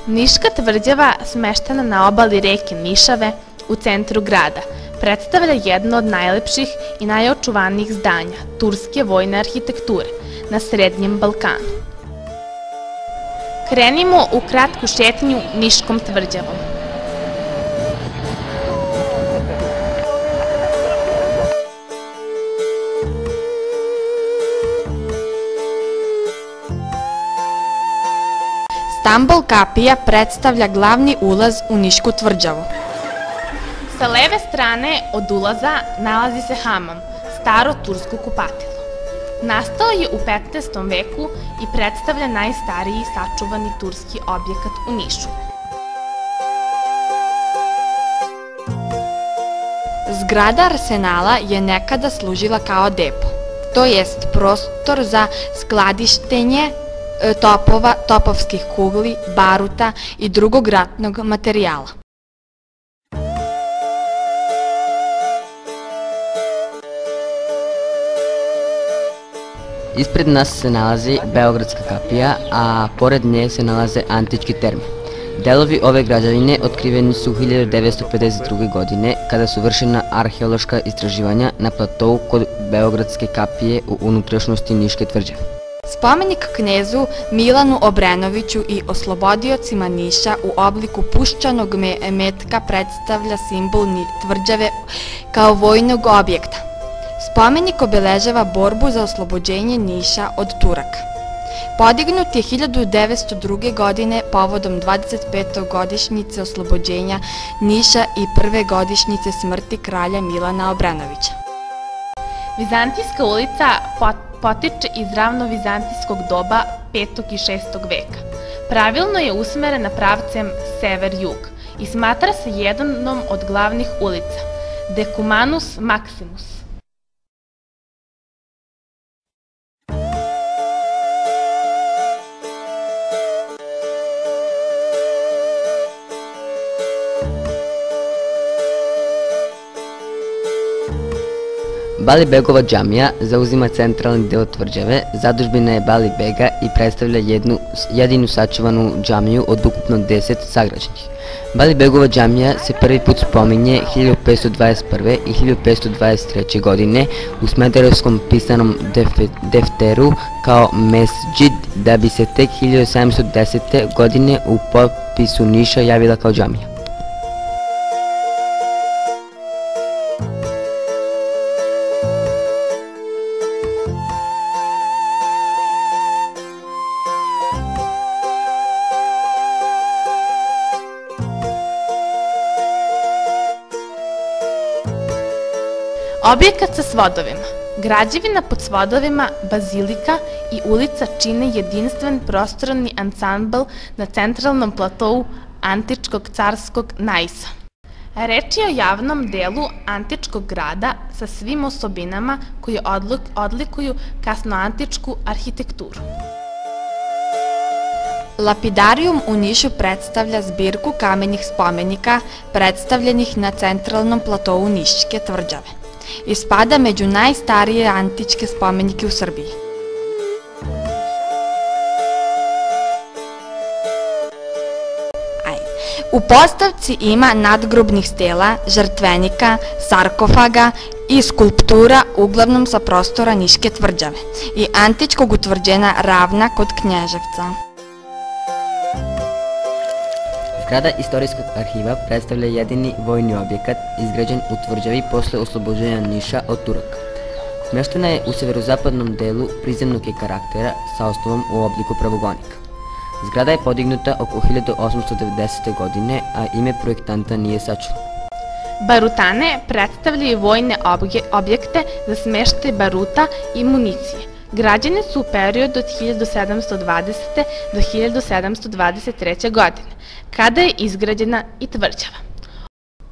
Niška tvrđava, smeštena na obali reke Nišave u centru grada, predstavlja jedno od najlepših i najočuvanijih zdanja turske vojne arhitekture na Srednjem Balkanu. Krenimo u kratku šetnju Niškom tvrđavom. Stambol kapija predstavlja glavni ulaz u Nišku tvrđavu. Sa leve strane od ulaza nalazi se hamam, staro tursko kupatilo. Nastao je u 15. veku i predstavlja najstariji sačuvani turski objekat u Nišu. Zgrada arsenala je nekada služila kao depo, to jest prostor za skladištenje topova, topovskih kugli, baruta i drugog ratnog materijala. Ispred nas se nalazi Beogradska kapija, a pored nje se nalaze antički terme. Delovi ove građevine otkriveni su 1952. godine kada su vršena arheološka istraživanja na platovu kod Beogradske kapije u unutrašnjosti Niške tvrđave. Spomenik knezu Milanu Obrenoviću i oslobodiocima Niša u obliku puščanog metka predstavlja simbol tvrđave kao vojnog objekta. Spomenik obeležava borbu za oslobođenje Niša od Turaka. Podignut je 1902. godine povodom 25. godišnjice oslobođenja Niša i prve godišnjice smrti kralja Milana Obrenovića. Vizantijska ulica potiče iz ravno-vizantijskog doba 5. i 6. veka. Pravilno je usmerena pravcem sever-jug i smatra se jednom od glavnih ulica, Decumanus Maximus. Bali Begova džamija zauzima centralni deo tvrđave, zadužbina je Bali Bega i predstavlja jedinu sačuvanu džamiju od ukupno 10 sagrađenih. Bali Begova džamija se prvi put spominje 1521. i 1523. godine u smederevskom pisanom defteru kao mesdžid, da bi se tek 1710. godine u popisu Niša javila kao džamija. Objekat sa svodovima. Građevina pod svodovima, bazilika i ulica čine jedinstven prostorni ansambl na centralnom platovu antičkog carskog Naisa. Reč je o javnom delu antičkog grada sa svim osobinama koje odlikuju kasnoantičku arhitekturu. Lapidarijum u Nišu predstavlja zbirku kamenih spomenika predstavljenih na centralnom platovu Niške tvrđave i spada među najstarije antičke spomenike u Srbiji. U postavci ima nadgrobnih stela, žrtvenika, sarkofaga i skulptura uglavnom sa prostora Niške tvrđave i antičkog utvrđena Ravna kod Knježevca. Zgrada Istorijskog arhiva predstavlja jedini vojni objekat izgrađen u tvrđavi posle oslobođenja Niša od Turaka. Smeštena je u severozapadnom delu prizemnog je karaktera sa osnovom u obliku pravogonika. Zgrada je podignuta oko 1890. godine, a ime projektanta nije sačuvano. Barutane predstavljaju vojne objekte za smeštaj baruta i municije. Građene su u periodu od 1720. do 1723. godine, kada je izgrađena i tvrđava.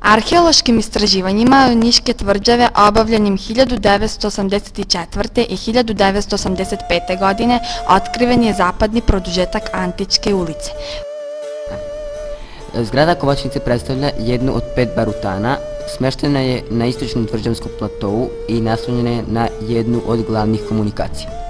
Arheološkim istraživanjima Niške tvrđave obavljenim 1984. i 1985. godine otkriven je zapadni produžetak Antičke ulice. Zgrada Kovačnice predstavlja jednu od 5 barutana, smeštena je na istočnom tvrđavskom platovu i naslonjena je na jednu od glavnih komunikacija.